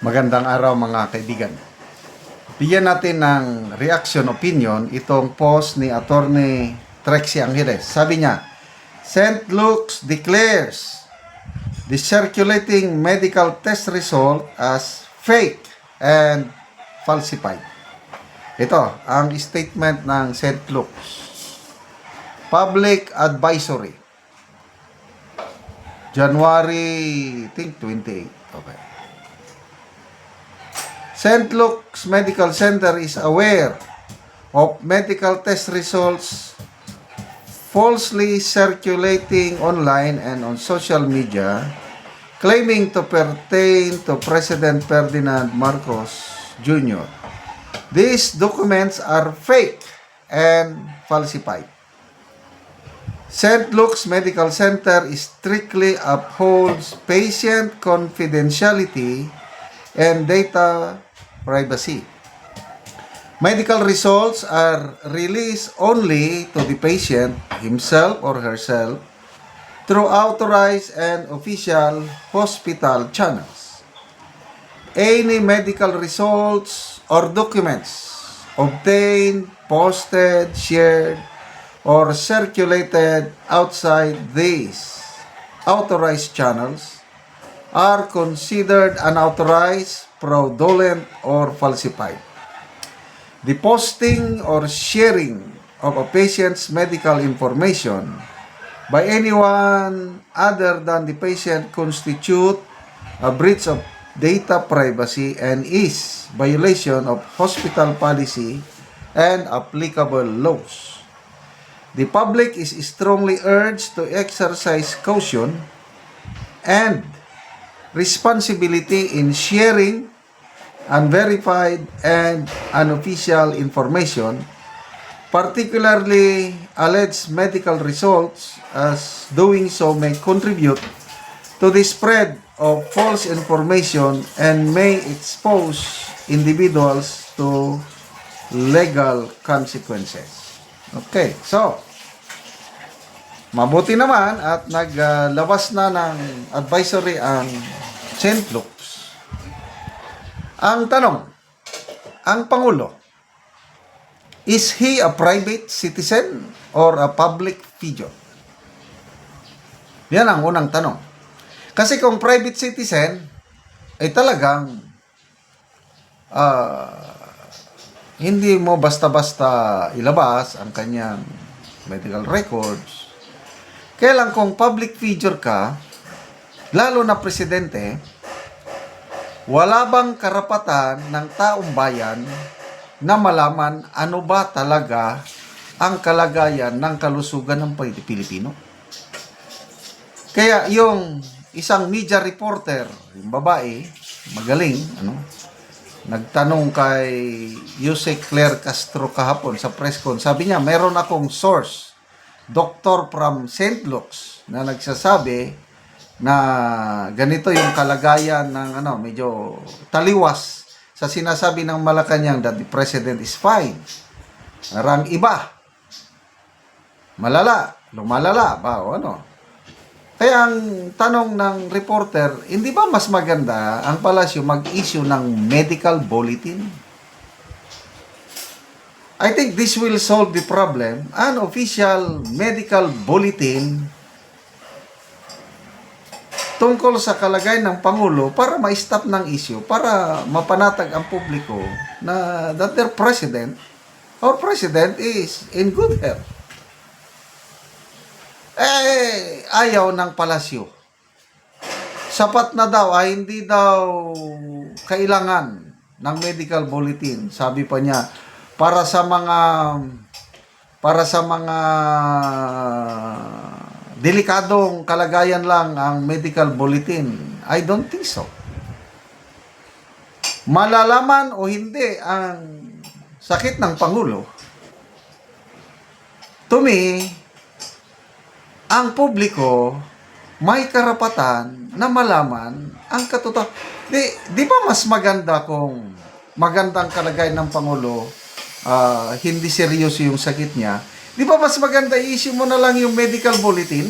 Magandang araw mga kaibigan. Bigyan natin ng reaction opinion itong post ni Attorney Trexie Angeles. Sabi niya, St. Luke's declares the circulating medical test result as fake and falsified. Ito ang statement ng St. Luke's. Public Advisory. January, I think 28. Okay. St. Luke's Medical Center is aware of medical test results falsely circulating online and on social media claiming to pertain to President Ferdinand Marcos Jr. These documents are fake and falsified. St. Luke's Medical Center strictly upholds patient confidentiality and data privacy. Medical results are released only to the patient himself or herself through authorized and official hospital channels. Any medical results or documents obtained, posted, shared, or circulated outside these authorized channels are considered unauthorized, fraudulent, or falsified. The posting or sharing of a patient's medical information by anyone other than the patient constitute a breach of data privacy and is violation of hospital policy and applicable laws. The public is strongly urged to exercise caution and responsibility in sharing unverified and unofficial information, particularly alleged medical results, as doing so may contribute to the spread of false information and may expose individuals to legal consequences. Okay, so mabuti naman at naglabas na ng advisory ang St. Luke's. Ang tanong, ang Pangulo, is he a private citizen or a public figure? Yan ang unang tanong. Kasi kung private citizen, ay talagang hindi mo basta-basta ilabas ang kanyang medical records. Kaya lang kung public figure ka, lalo na presidente, wala bang karapatan ng taong bayan na malaman ano ba talaga ang kalagayan ng kalusugan ng Pilipino? Kaya yung isang media reporter, yung babae, magaling, nagtanong kay Jose Claire Castro kahapon sa press con. Sabi niya, meron akong source, doctor from St. Luke's, na nagsasabi na ganito yung kalagayan ng medyo taliwas sa sinasabi ng Malacanang that the president is fine. Parang iba. Malala, lumalala ba o ano. Kaya ang tanong ng reporter, hindi ba mas maganda ang palasyo mag-issue ng medical bulletin? I think this will solve the problem. An official medical bulletin tungkol sa kalagayan ng Pangulo para ma-stop ng issue, para mapanatag ang publiko na that their president, our president is in good health. Ayaw ng palasyo. Sapat na daw, hindi daw kailangan ng medical bulletin. Sabi pa niya, para sa mga delikadong kalagayan lang ang medical bulletin. I don't think so. Malalaman o hindi ang sakit ng Pangulo, to me, ang publiko may karapatan na malaman ang katotohanan. Di ba mas maganda kung magandang kalagayan ng Pangulo, hindi seryoso yung sakit niya? Di ba mas maganda i-issue mo na lang yung medical bulletin?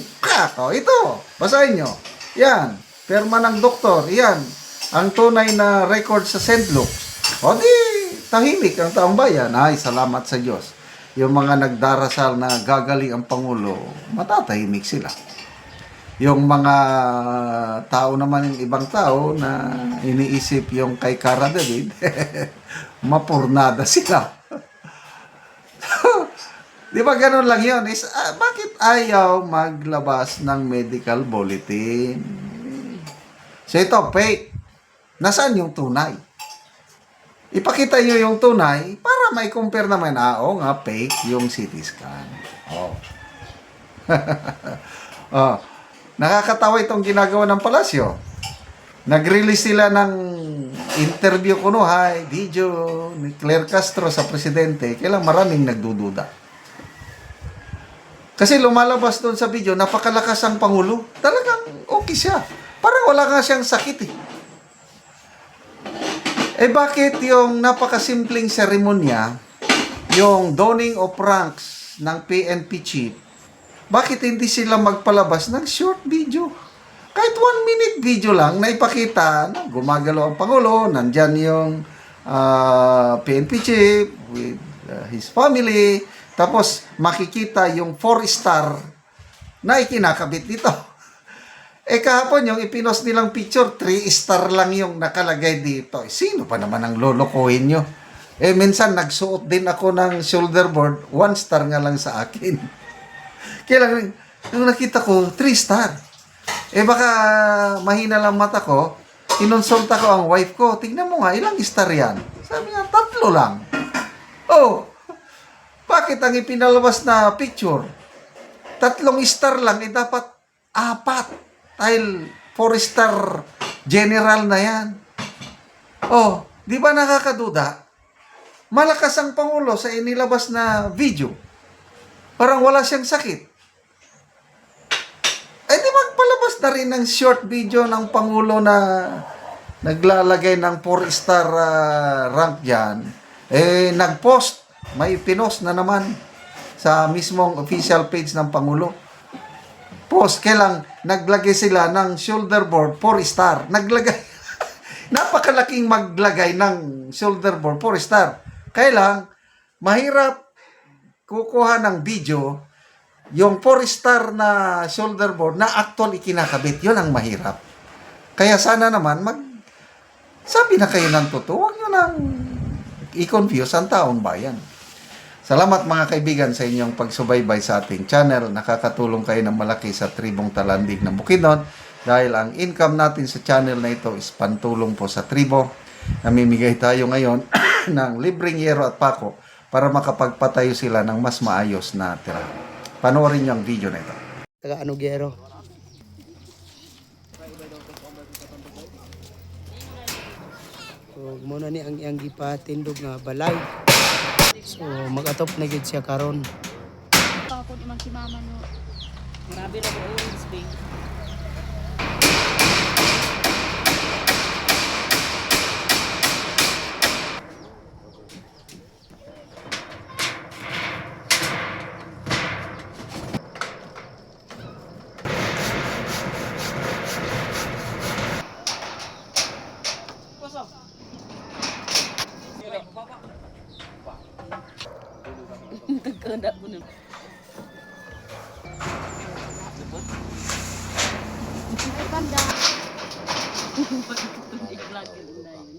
Ito, basahin nyo. Yan, perma ng doktor. Yan, ang tunay na record sa St. Luke. O di, tahimik ang taong bayan. Ay, salamat sa Diyos. Yung mga nagdarasal na gagaling ang Pangulo, matatahimik sila. Yung mga tao naman, yung ibang tao na iniisip yung kay Cara David, mapurnada sila. Di ba ganun lang yun? Bakit ayaw maglabas ng medical bulletin? So ito, fake. Nasaan yung tunay? Ipakita nyo yung tunay para may compare naman. Oo nga, fake yung CT scan. Oh. Oh. Nakakatawa itong ginagawa ng palasyo. Nag-release sila ng interview kunuhay, video ni Claire Castro sa presidente. Kailang maraming nagdududa. Kasi lumalabas doon sa video, napakalakas ang Pangulo. Talagang okay siya. Parang wala nga siyang sakit eh. Bakit yung napakasimpleng seremonya, yung donning of ranks ng PNP chief, bakit hindi sila magpalabas ng short video? Kahit 1 minute video lang na ipakita na gumagalaw ang Pangulo, nandyan yung PNP chief with his family, tapos makikita yung 4-star na ikinakabit dito. Kahapon yung ipinost nilang picture, 3-star lang yung nakalagay dito. Sino pa naman ang lolokohin nyo? Minsan nagsuot din ako ng shoulder board, 1 star nga lang sa akin. Kaya nung nakita ko, 3-star. Baka mahina lang mata ko, kinonsulta ko ang wife ko, tignan mo nga, ilang star yan? Sabi niya, 3 lang. Oh, bakit ang ipinalabas na picture? 3 star lang, dapat 4. Dahil 4-star general na yan. Oh, di ba nakakaduda? Malakas ang Pangulo sa inilabas na video. Parang wala siyang sakit. Di magpalabas na rin ng short video ng Pangulo na naglalagay ng 4-star rank dyan. Nag-post, may pinost na naman sa mismong official page ng Pangulo. Post, kailang naglagay sila ng shoulder board 4-star. Naglagay, napakalaking maglagay ng shoulder board 4-star. Kailang, mahirap kukuha ng video yung 4-star na shoulder board na actual ikinakabit. Yun ang mahirap. Kaya sana naman, sabi na kayo ng totoo, huwag nyo nang i-confuse ang taong bayan. Salamat mga kaibigan sa inyong pagsubaybay sa ating channel. Nakakatulong kayo ng malaki sa tribong Talandig ng Bukidnon dahil ang income natin sa channel na ito is pantulong po sa tribo. Namimigay tayo ngayon ng libreng yero at pako para makapagpatayo sila ng mas maayos na tira. Panoorin niyo ang video na ito. Taga ano gero? So, muna ni ang iyang gipatindog nga balay. So, mag-atop na gid siya karon. Ako naman si mama no. Grabe na po yung space. Nagkanda po na. Ay, panda. I-vlog ka din na yun.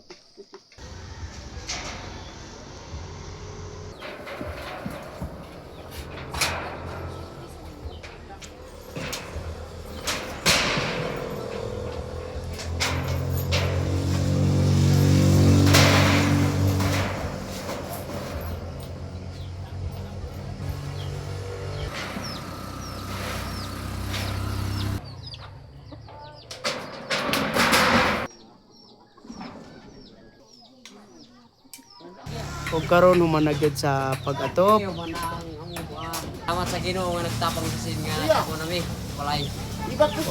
O karon humanagad sa pag-atop. Salamat sa Ginoo nga nagtapang sa sin nga ako nami balay.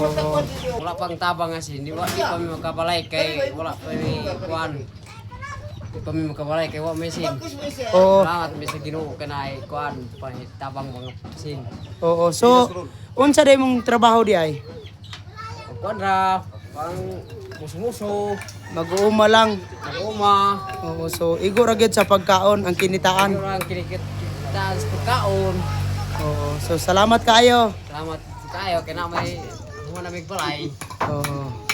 Oo. Wala pang tabang nga sin, di ba? Di pa mi makabalay kay wala pa mi kuan. Di pa mi makabalay kay wa may sin. Oo. Salamat mi sa Ginoo kanay kuan pa tabang mga sin. Oo. So, unsa day mong trabaho di ay? Kuan ra pang muso-muso, Mag-uuma lang. nag-uma, Oo, so igo ra gyud sa pagkaon ang kinitaan. ano lang kinikita sa pagkaon. Oo, so salamat kayo. Salamat tayo, kaya na may mga namig balay. Oo.